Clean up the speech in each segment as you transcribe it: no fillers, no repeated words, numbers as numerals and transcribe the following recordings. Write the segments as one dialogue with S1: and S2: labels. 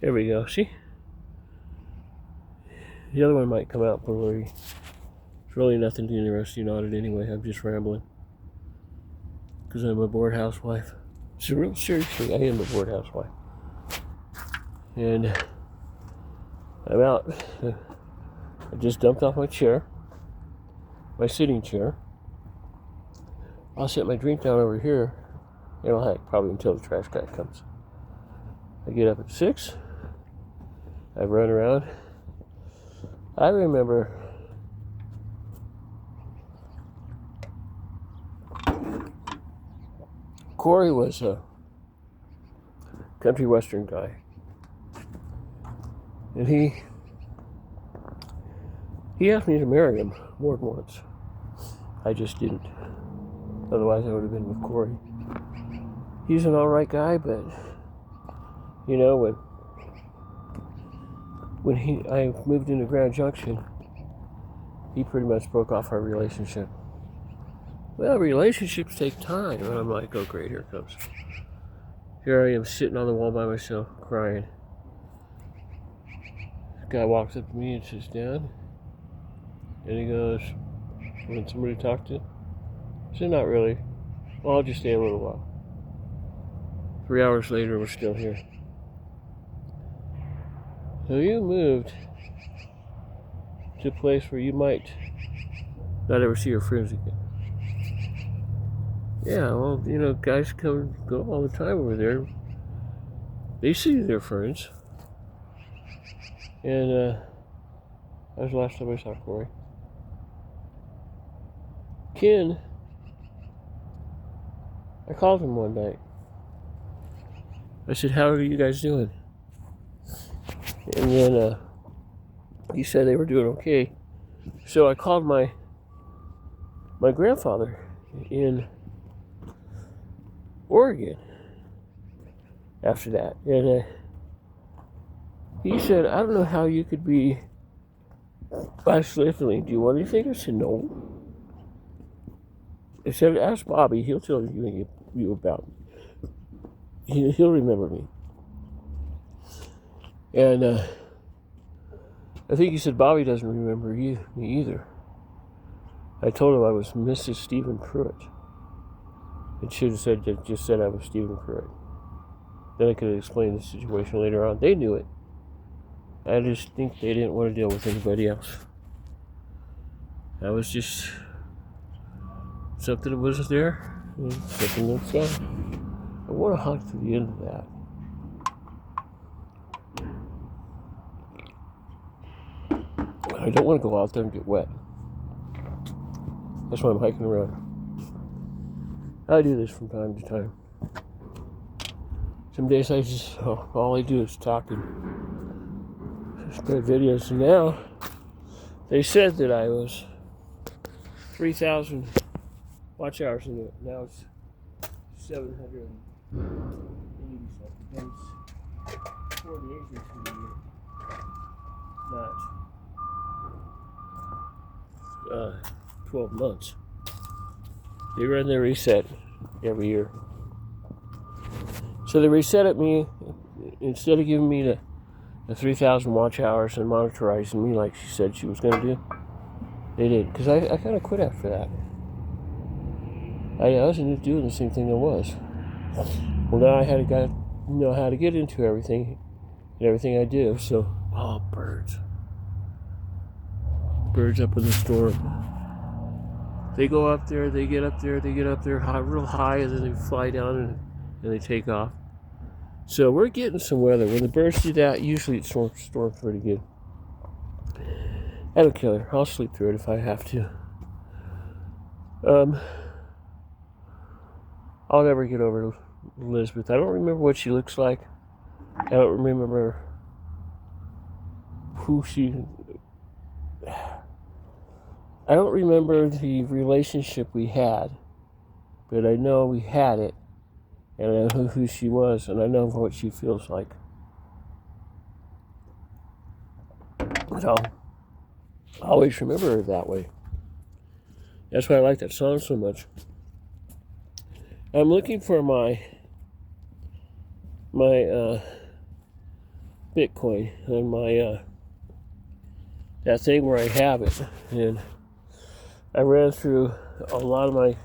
S1: There we go. See? The other one might come out blurry. It's really nothing interesting on it anyway. I'm just rambling. Because I'm a bored housewife. So real seriously, I am a bored housewife. And I'm out. I just dumped off my chair. My sitting chair. I'll set my drink down over here. You know, heck, probably until the trash guy comes. I get up at 6. I run around. I remember Corey was a country western guy. And he asked me to marry him more than once. I just didn't. Otherwise, I would have been with Corey. He's an alright guy, but you know, when I moved into Grand Junction, he pretty much broke off our relationship. Well, relationships take time, and I'm like, oh great, here it comes. Here I am sitting on the wall by myself, crying. This guy walks up to me and sits down, and he goes, "Want somebody to talk to?" I said, "Not really. Well, I'll just stay a little while." 3 hours later, we're still here. So you moved to a place where you might not ever see your friends again. Yeah, well, you know, guys come and go all the time over there. They see their friends. And that was the last time I saw Corey. Ken, I called him one night. I said, "How are you guys doing?" And then he said they were doing okay. So I called my grandfather in Oregon after that. And he said, "I don't know how you could be isolating. Do you want anything?" I said, "No." I said, "Ask Bobby. He'll tell you about me. He'll remember me." And I think he said Bobby doesn't remember me either. I told him I was Mrs. Stephen Pruitt. It should have just said I was Stephen Pruitt. Then I could explain the situation later on. They knew it. I just think they didn't want to deal with anybody else. That was just something that was there and something that's gone. I want to hug to the end of that. I don't want to go out there and get wet. That's why I'm hiking around. I do this from time to time. Some days I just, all I do is talk and spread videos. And now, they said that I was 3,000 watch hours into it. Now it's 780 something. It's 4 days into the year. Not 12 months. They run their reset every year. So they reset at me, instead of giving me the 3,000 watch hours and monitorizing me like she said she was going to do, they did. Because I kind of quit after that. I wasn't doing the same thing I was. Well, now I had to know how to get into everything and everything I do. So, birds. Birds up in the storm. They go up there, they get up there high, real high, and then they fly down and they take off. So we're getting some weather. When the birds do that, usually it storms pretty good. I don't care. I'll sleep through it if I have to. I'll never get over Elizabeth. I don't remember what she looks like. I don't remember who she... I don't remember the relationship we had, but I know we had it, and I know who she was, and I know what she feels like. So, I always remember her that way. That's why I like that song so much. I'm looking for my Bitcoin on my that thing where I have it, and I ran through a lot of my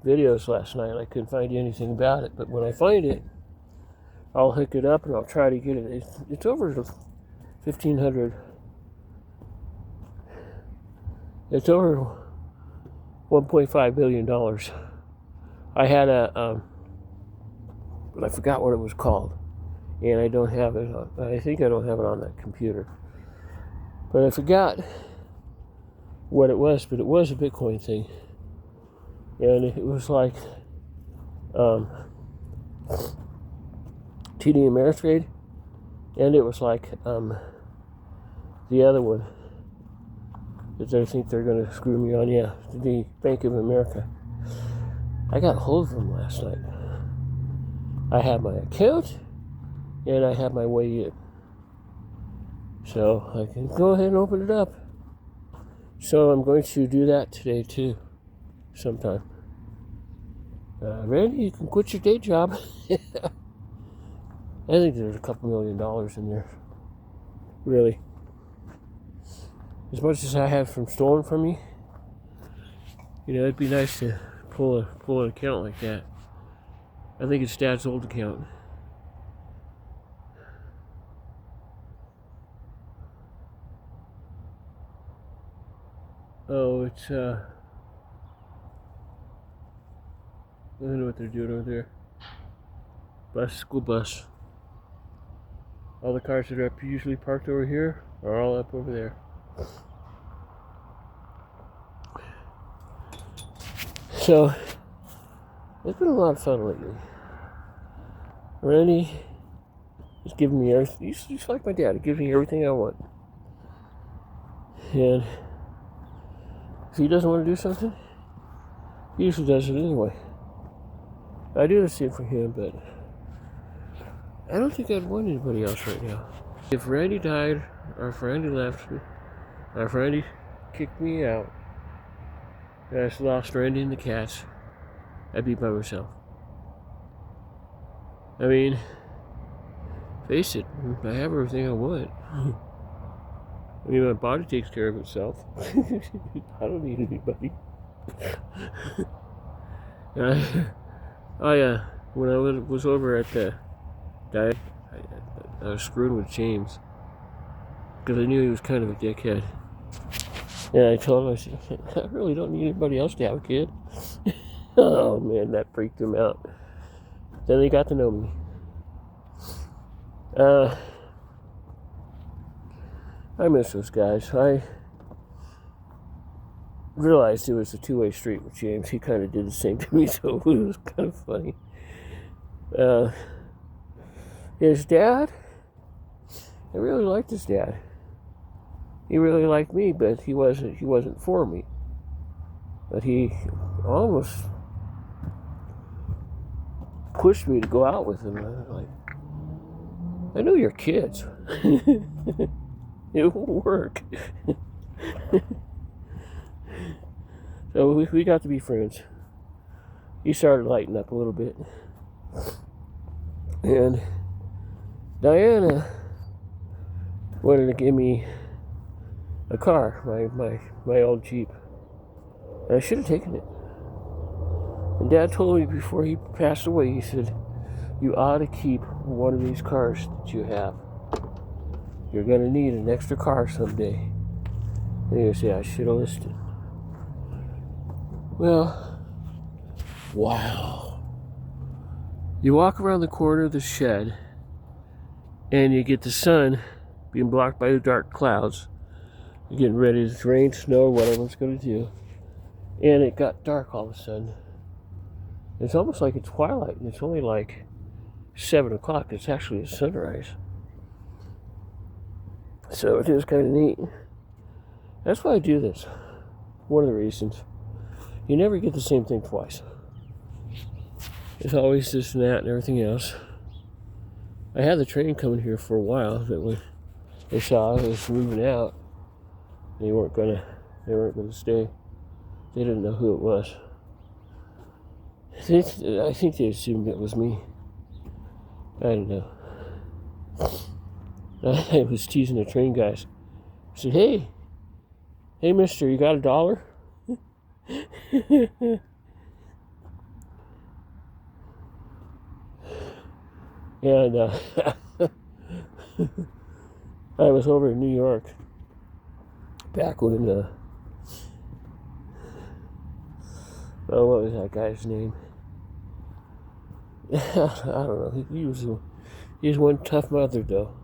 S1: videos last night. I couldn't find anything about it, but when I find it, I'll hook it up and I'll try to get it. It's over 1,500. It's over $1.5 billion. I had but I forgot what it was called, and I don't have it. I think I don't have it on that computer, but I forgot what it was. But it was a Bitcoin thing, and it was like TD Ameritrade, and it was like the other one that I think they're going to screw me on. Yeah, the Bank of America. I got hold of them last night. I have my account, and I have my way in. So I can go ahead and open it up. So I'm going to do that today too, sometime. Randy, you can quit your day job. I think there's a couple $1 million in there. Really. As much as I have from stolen from me, it'd be nice to pull an account like that. I think it's Dad's old account. Oh, it's I don't know what they're doing over there. School bus. All the cars that are usually parked over here are all up over there. So, it's been a lot of fun lately. Randy is giving me everything. He's like my dad. He gives me everything I want. And if he doesn't want to do something, he usually does it anyway. I do the same for him, but I don't think I'd want anybody else right now. If Randy died, or if Randy left me, or if Randy kicked me out, and I just lost Randy and the cats, I'd be by myself. I mean, face it, I have everything I want. I mean, my body takes care of itself. I don't need anybody. When I was over at the guy, I was screwing with James because I knew he was kind of a dickhead. And I told him, I said, I really don't need anybody else to have a kid. Oh man, that freaked him out. Then they got to know me. I miss those guys. I realized it was a two-way street with James. He kind of did the same to me, so it was kind of funny. His dad, I really liked his dad. He really liked me, but he wasn't for me. But he almost pushed me to go out with him. I was like, I know you're kids. It won't work. So we got to be friends. He started lighting up a little bit. And Diana wanted to give me a car, my old Jeep. And I should have taken it. And Dad told me before he passed away, he said, you ought to keep one of these cars that you have. You're going to need an extra car someday. And he would say, I should have listened. Well, wow. You walk around the corner of the shed, and you get the sun being blocked by the dark clouds. You're getting ready to rain, snow, whatever it's going to do. And it got dark all of a sudden. It's almost like it's twilight, and it's only like 7 o'clock. It's actually a sunrise. So it is kind of neat. That's why I do this. One of the reasons. You never get the same thing twice. There's always this and that and everything else. I had the train coming here for a while that when they saw I was moving out, they weren't gonna stay. They didn't know who it was. I think they assumed it was me. I don't know. I was teasing the train guys. I said, hey, mister, you got $1? And I was over in New York back when, what was that guy's name? I don't know. He was one tough mother, though.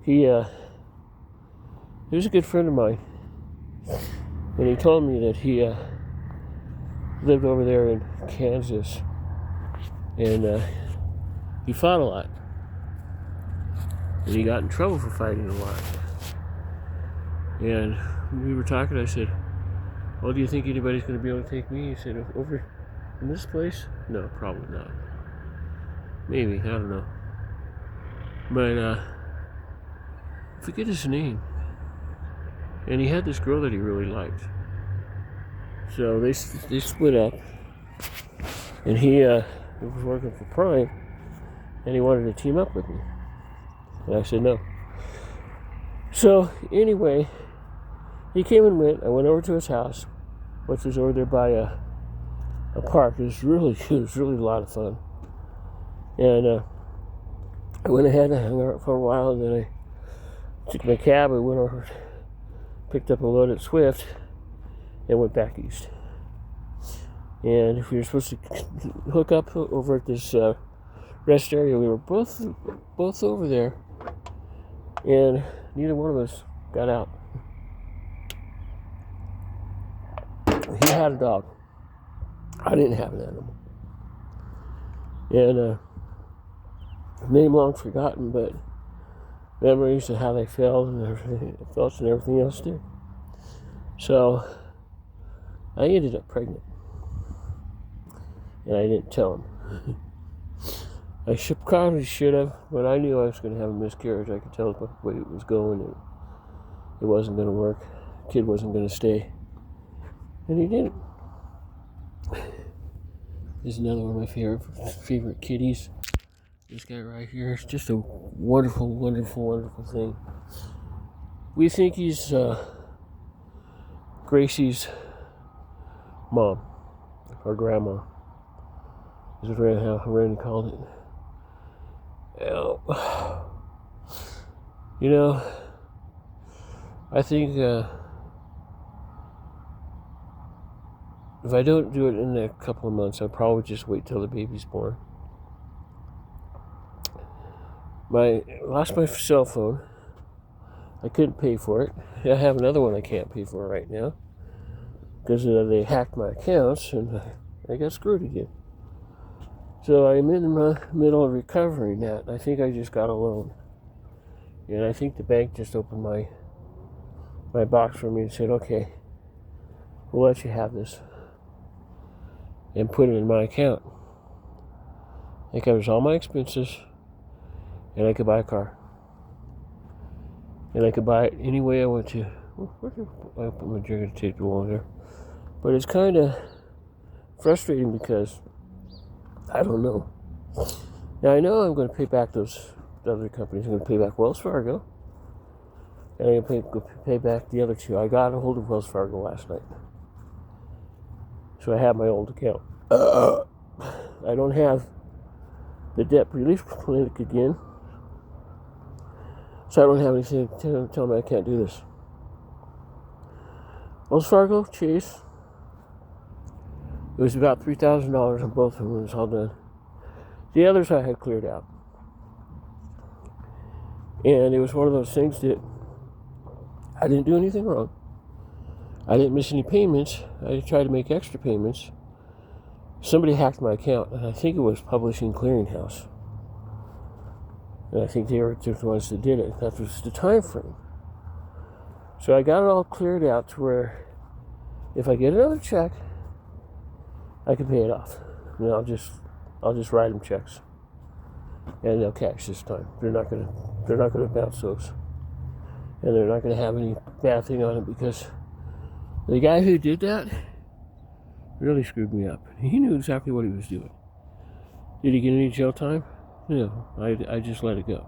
S1: He was a good friend of mine, and he told me that he lived over there in Kansas, and he fought a lot, and he got in trouble for fighting a lot. And when we were talking, I said, well, do you think anybody's going to be able to take me? He said, over in this place? No, probably not. Maybe, I don't know. But I forget his name. And he had this girl that he really liked. So they split up, and he was working for Prime, and he wanted to team up with me. And I said no. So anyway, he came and went. I went over to his house, which was over there by a park. It was really a lot of fun. And I went ahead and hung out for a while, and then I took my cab. I went over, picked up a load at Swift, and went back east. And if we were supposed to hook up over at this rest area, we were both over there, and neither one of us got out. He had a dog. I didn't have an animal. And name long forgotten, but memories of how they felt and everything else did. So I ended up pregnant, and I didn't tell him. I probably should have, but I knew I was going to have a miscarriage. I could tell the way it was going, and it wasn't going to work. The kid wasn't going to stay, and he didn't. This is another one of my favorite kitties. This guy right here is just a wonderful, wonderful, wonderful thing. We think he's Gracie's mom, or grandma, is how Randy called it. You know, I think if I don't do it in a couple of months, I'll probably just wait till the baby's born. I lost my cell phone. I couldn't pay for it. I have another one I can't pay for right now because they hacked my accounts and I got screwed again. So I'm in the middle of recovering that. I think I just got a loan, and I think the bank just opened my box for me and said, "Okay, we'll let you have this," and put it in my account. It covers all my expenses, and I could buy a car. And I could buy it any way I want to. I put my drink to take the wall there. But it's kind of frustrating because I don't know. Now I know I'm going to pay back those other companies. I'm going to pay back Wells Fargo. And I'm going to pay back the other two. I got a hold of Wells Fargo last night. So I have my old account. I don't have the debt relief clinic again. So I don't have anything to tell me I can't do this. Wells Fargo, Chase. It was about $3,000 on both of them when it was all done. The others I had cleared out. And it was one of those things that I didn't do anything wrong. I didn't miss any payments. I tried to make extra payments. Somebody hacked my account, and I think it was Publishing Clearinghouse. And I think they were the ones that did it. That was the time frame. So I got it all cleared out to where if I get another check, I can pay it off. And I'll just write them checks, and they'll cash this time. They're not gonna bounce those, and they're not gonna have any bad thing on it because the guy who did that really screwed me up. He knew exactly what he was doing. Did he get any jail time? No, I just let it go.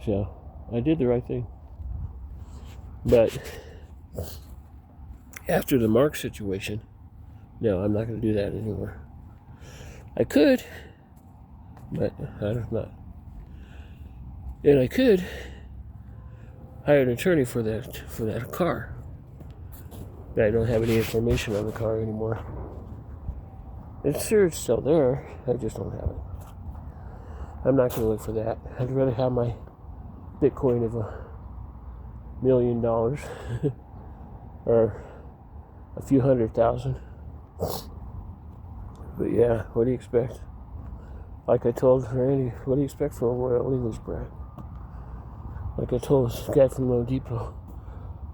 S1: So I did the right thing. But after the Mark situation, no, I'm not going to do that anymore. I could, but I'm not. And I could hire an attorney for that car. But I don't have any information on the car anymore. It's sure it's still there. I just don't have it. I'm not going to look for that. I'd rather have my Bitcoin of $1 million or a few 100,000. But yeah, what do you expect? Like I told Randy, what do you expect from a Royal English brat? Like I told this guy from Low Depot,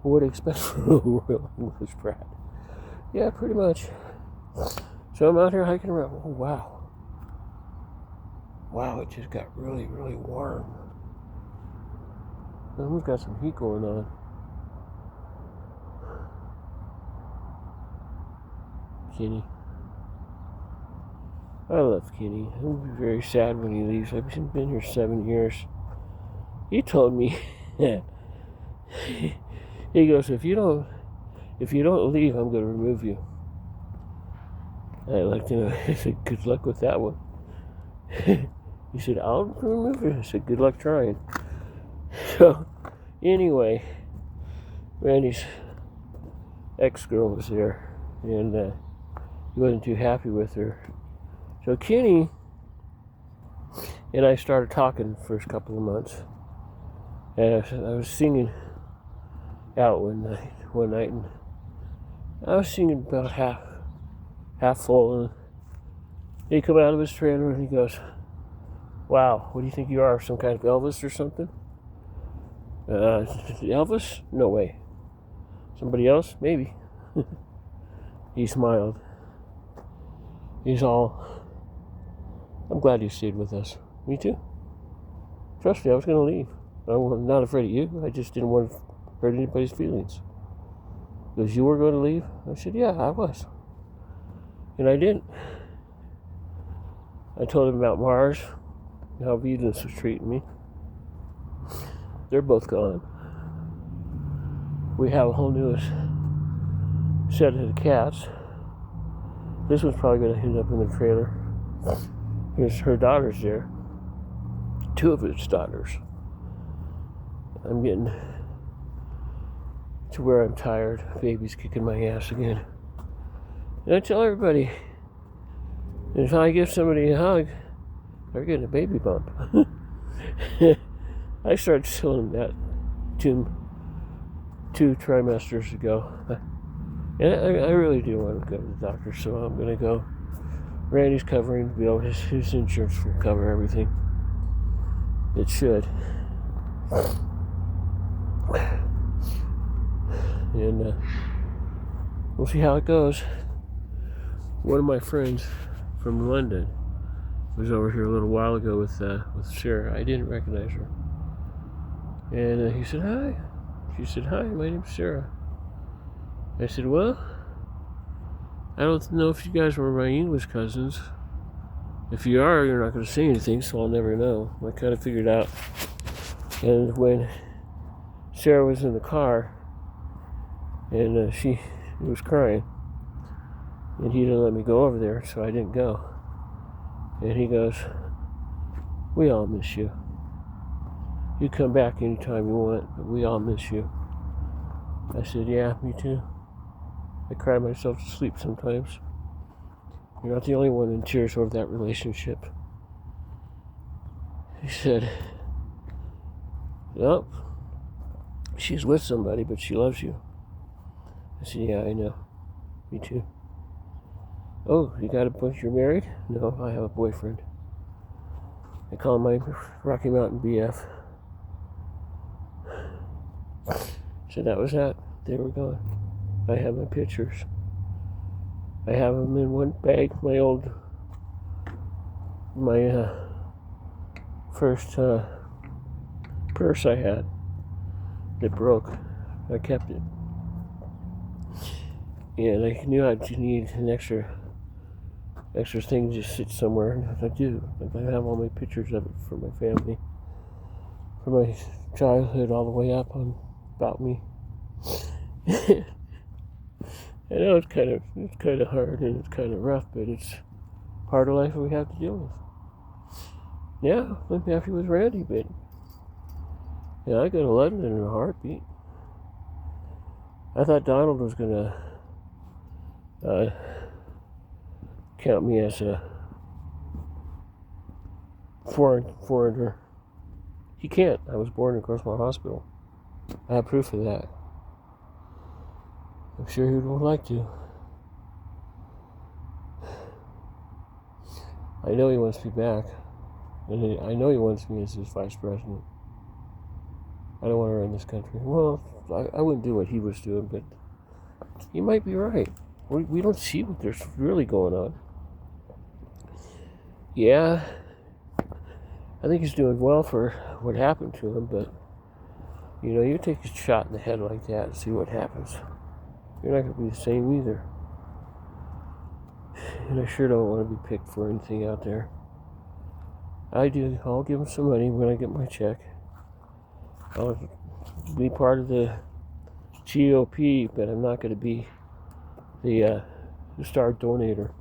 S1: what do you expect from a Royal English brat? Yeah, pretty much. So I'm out here hiking around. Oh, wow. Wow, it just got really, really warm. And we've got some heat going on. Kenny. I love Kenny. He'll be very sad when he leaves. I've been here 7 years. He told me, he goes, if you don't leave, I'm going to remove you. I looked at him. I said, good luck with that one. He said, I'll remove you. I said, good luck trying. So, anyway, Randy's ex-girl was there, and he wasn't too happy with her. So Kenny and I started talking the first couple of months, and I was singing out one night, and I was singing about half full, and he come out of his trailer and he goes, wow, what do you think you are, some kind of Elvis or something? Elvis? No way. Somebody else? Maybe. He smiled. He's all, I'm glad you stayed with us. Me too. Trust me, I was going to leave. I'm not afraid of you. I just didn't want to hurt anybody's feelings. Because you were going to leave? I said, yeah, I was. And I didn't. I told him about Mars, how Venus was treating me. They're both gone. We have a whole new set of cats. This one's probably going to end up in the trailer. Here's her daughters there. 2 of its daughters. I'm getting to where I'm tired. Baby's kicking my ass again. And I tell everybody, if I give somebody a hug, they're getting a baby bump. I started telling them that 2 trimesters ago. And I really do want to go to the doctor, so I'm going to go. Randy's covering the bill. His insurance will cover everything. It should. And we'll see how it goes. One of my friends from London was over here a little while ago with Sarah. I didn't recognize her. And he said, hi. She said, hi, my name's Sarah. I said, well, I don't know if you guys were my English cousins. If you are, you're not going to say anything, so I'll never know. I kind of figured out. And when Sarah was in the car, and she was crying, and he didn't let me go over there, so I didn't go. And he goes, we all miss you. You come back anytime you want, but we all miss you. I said, yeah, me too. I cry myself to sleep sometimes. You're not the only one in tears over that relationship. He said, nope, she's with somebody, but she loves you. I said, yeah, I know. Me too. Oh, you got a bunch, you're married? No, I have a boyfriend. I call him my Rocky Mountain BF. So that was that. They were gone. I have my pictures. I have them in one bag. My first purse I had that broke. I kept it. And I knew I'd need an extra thing to sit somewhere. And I do. I have all my pictures of it for my family. from my childhood all the way up on about me. I know it's kind of hard and it's kind of rough, but it's part of life we have to deal with. Yeah, I'm happy with Randy, but yeah, I go to London in a heartbeat. I thought Donald was gonna count me as a foreigner. He can't. I was born in Grossmont Hospital. I have proof of that. I'm sure he would like to. I know he wants me back. And I know he wants me as his vice president. I don't want to run this country. Well, I wouldn't do what he was doing, but he might be right. We don't see what there's really going on. Yeah, I think he's doing well for what happened to him, but you take a shot in the head like that and see what happens. You're not going to be the same either. And I sure don't want to be picked for anything out there. I'll give him some money when I get my check. I'll be part of the GOP, but I'm not going to be the star donator.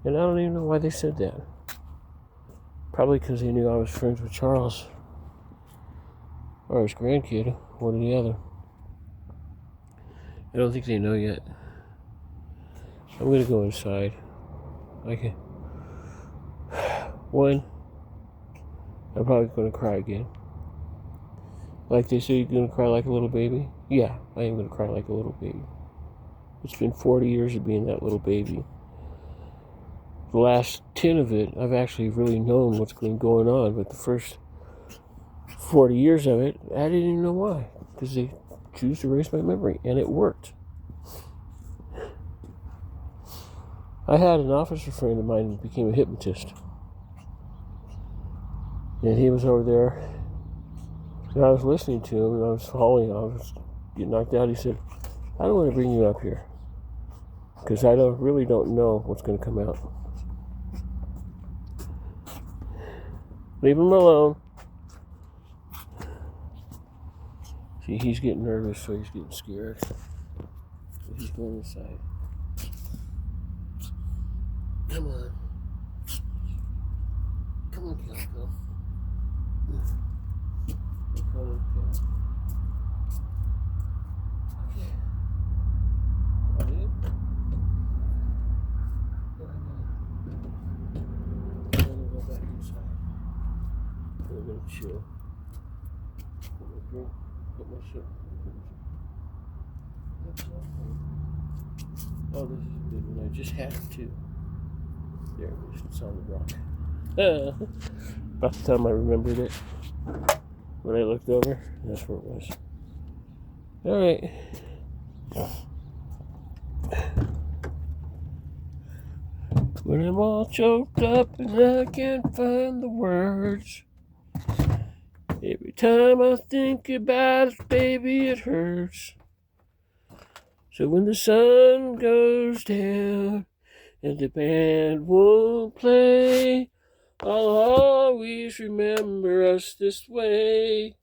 S1: And I don't even know why they said that. Probably because they knew I was friends with Charles. Or his grandkid, one or the other. I don't think they know yet. I'm going to go inside. Okay. One, I'm probably going to cry again. Like they say, you're going to cry like a little baby? Yeah, I am going to cry like a little baby. It's been 40 years of being that little baby. The last 10 of it, I've actually really known what's been going on, but the first 40 years of it, I didn't even know why. Because they choose to erase my memory, and it worked. I had an officer friend of mine who became a hypnotist. And he was over there, and I was listening to him, and I was getting knocked out. He said, I don't want to bring you up here, because I really don't know what's going to come out. Leave him alone. See, he's getting nervous, so he's getting scared. He's going inside. Come on. Come on, Calico. Come on, Calico. Okay. Are you? I'm gonna go back inside. We're gonna chill. I'm gonna drink. Get my shit. Oh, this is a good one. I just had it too. There it is. It's on the rock. About the time I remembered it. When I looked over, that's where it was. Alright. When I'm all choked up and I can't find the words. Every time I think about it, baby, it hurts. So when the sun goes down and the band won't play, I'll always remember us this way.